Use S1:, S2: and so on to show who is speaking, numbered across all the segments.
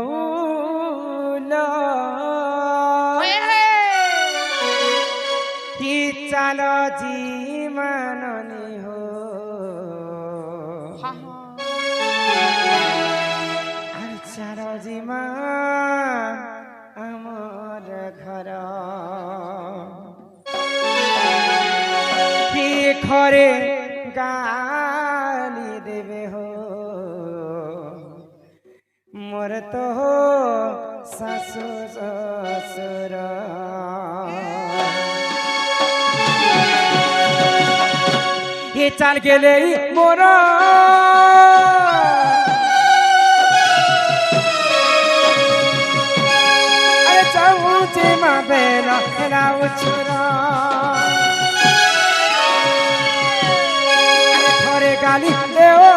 S1: बौलो ही चलो जी मननी हो अरे चलो जी मान अमर घर ही खरे गाली देवे हो मोर तो हो सासु ससुर ये चाल गेले मोर अरे चाऊचे मा बेला हेलाउ छुरा अरे थोरे गाली देओ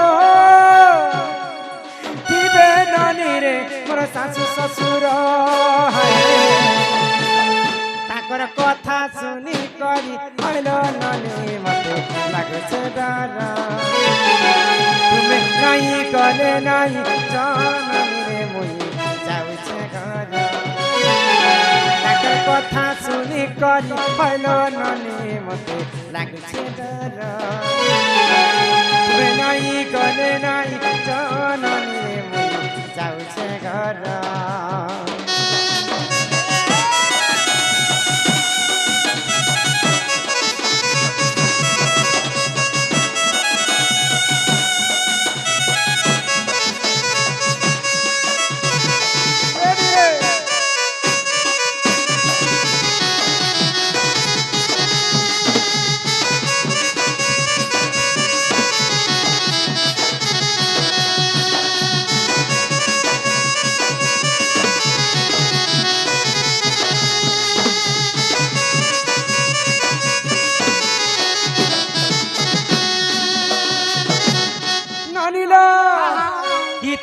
S1: दिबे नानी रे मोर सासु ससुर ताकर कथा सुनी करी हलो नानी मते लागछे डर तुमे नहीं गले नहीं जानी रे मुई जाउछे घर ताकर कथा सुनी करी हलो नानी मते लागछे डर तुमे नहीं गले नहीं जानी रे मुई जाउछे घर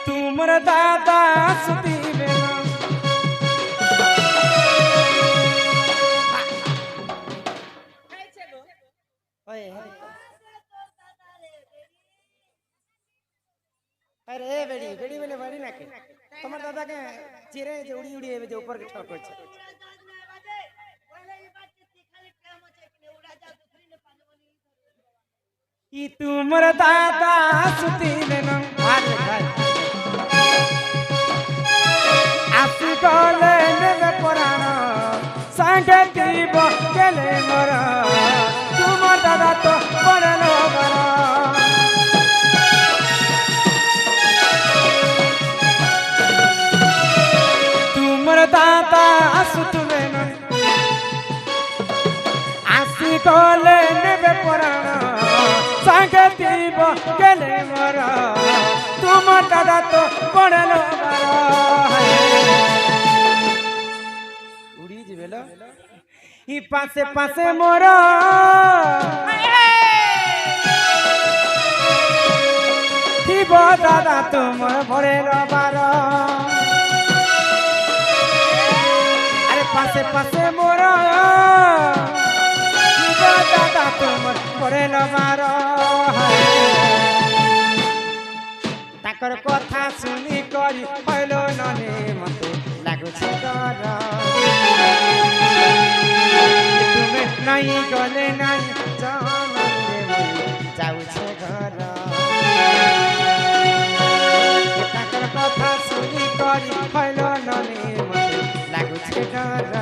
S1: तुमर दादा सुती बेना अरे बेड़ी बेड़ी बेले बड़ी ना के तुम्हार दादा के चिरे जे उड़ी उड़ी जे ऊपर के ठोक छै ई तुमर दादा सुती बेना आसि गले नेबे पुराण संगे दीब गेले मोर तुम दादा तो पड़लो बर तुमर दादा सुतबे न आसि गले नेबे पुराण संगे दीब गेले मोर तुम दादा तो पड़लो बर ई पासे पासे मोर थीब दादा तुमर भरेल बार अरे पासे पासे मोर थीब दादा तुमर भरेल बार ताकर कथा सुनी करी हलो नने मते लागुछे डर तुमे नहीं गले नहीं जाने जाउछे घर ताकर कथा सुनी करी हलो नने मते लागुछे डर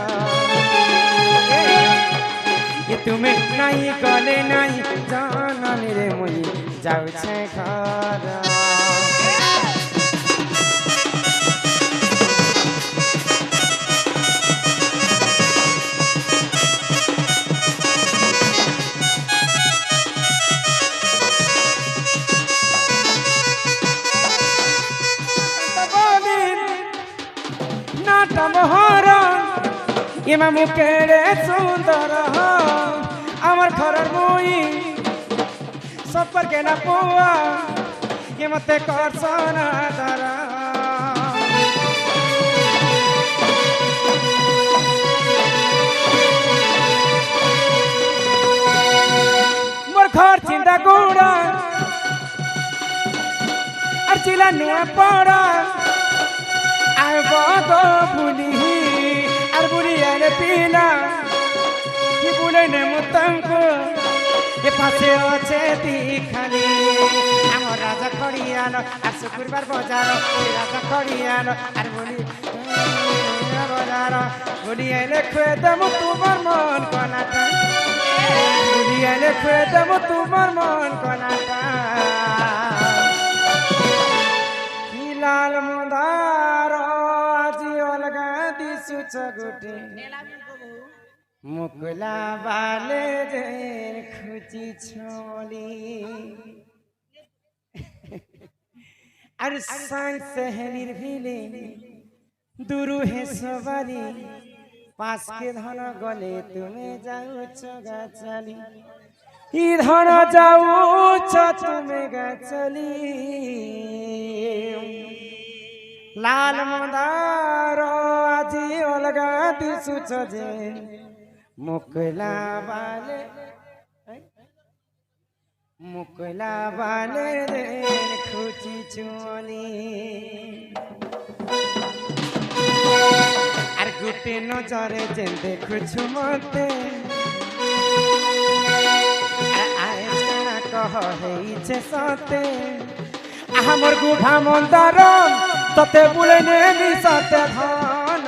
S1: तुमे नहीं गले नहीं जाने रे मुई जाउछे घर इमा मुकेरे सुंदर आमर घर मुई सब पर के ना पुआ ये मते कर सोना दरा मोर घर चिंता गुड़ा अर्चिला नुआ पड़ा आय বুলি আর বুলি এনে পিলা কি বলে নে মুতঙ্ক এ পাশে আছে দিখালি আমার রাজা খড়িয়াল আর শুক্রবার বাজার ওই রাজা খড়িয়াল আর বলি বাজার বলি এনে খুয়ে দেব তোমার মন কনাটা বলি এনে খুয়ে দেব তোমার মন কনাটা লাল মন্দার আজি অলগা দিশুছ গুটি মুকুলা বালে যে খুঁজি ছলি আর সাং সেহলির ভিলে দুরু হে সবারি পাঁচকে ধন গলে তুমি যাউছ গাছালি ই ধন যাউছ তুমি গাছালি লাল মন্দার আজি অলগা দিশুছ যে মুকুলা বালে রে খুঁজি চলি আর গুটে নজরে যে দেখুছু মতে কহ হইছে সতে আমার গুভা মন্দার ততে বুলে নে মিশতে ধন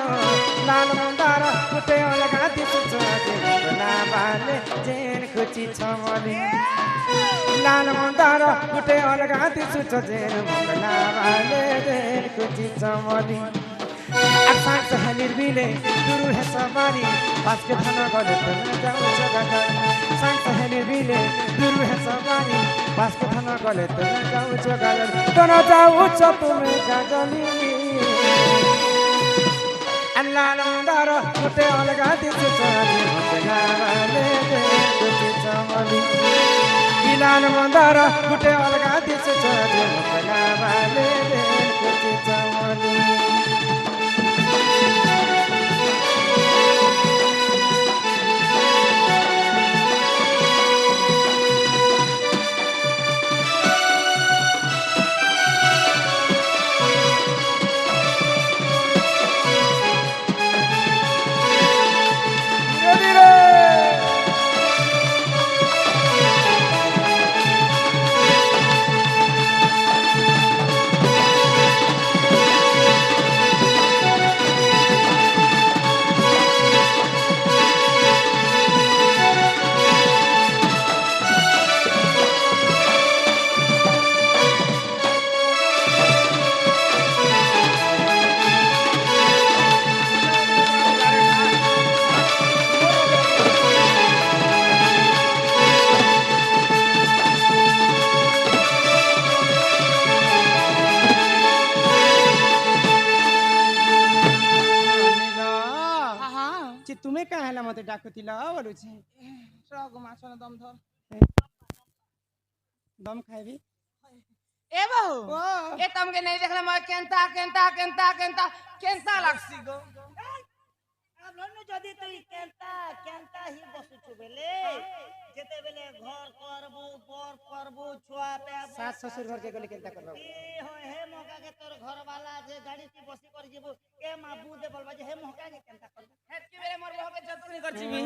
S1: লাল মন্দার গুটে অলগা দিশুছ যে মুকুলা বালে জেন খুঁজি ছমলি লাল মন্দার গুটে অলগা দিশুছ যে মুকুলা বালে জেন খুঁজি ছমলি আর সাং সেহলির বিলে দুরু হে সবারি পাঁচকে ধন গলে তুমি যাউছ গাছালি সাং সেহলির বিলে দুরু হে সবারি পাঁচকে ধন গলে তুমি যাউছ গাছালি তোন যাউছ তুমি গাছালি আর লাল মন্দার গুটে অলগা দিশুছ যে মুকুলা বালে জেন খুঁজি ছমলি লাল মন্দার গুটে অলগা দিশুছ যে মুকুলা বালে জেন খুঁজি ছমলি তুমি কাহেলা মতে ডাকুতিল বলুছে
S2: রগ মাছন দম ধর
S1: দম খাইবি
S2: এ বহু
S1: ও
S2: এ তমকে नहीं देखला मैं केंता केंता केंता केंता केंता लागसी गो
S3: আপনি যদি তুই কেনতা কেনতা হি বসুছু বেলে যেতে বেলে ঘর করবো পর করবো ছুয়া পেব
S1: সাস শ্বশুর ঘর কে গলি কেনতা করব
S3: কি হয় হে মকা কে তোর ঘর वाला যে গাড়ি তি বসি করি যাব এ মা বু দে বলবা যে হে মকা কে কেনতা করব
S2: হেতকি বেলে মোর বহকে যতনি করছিবি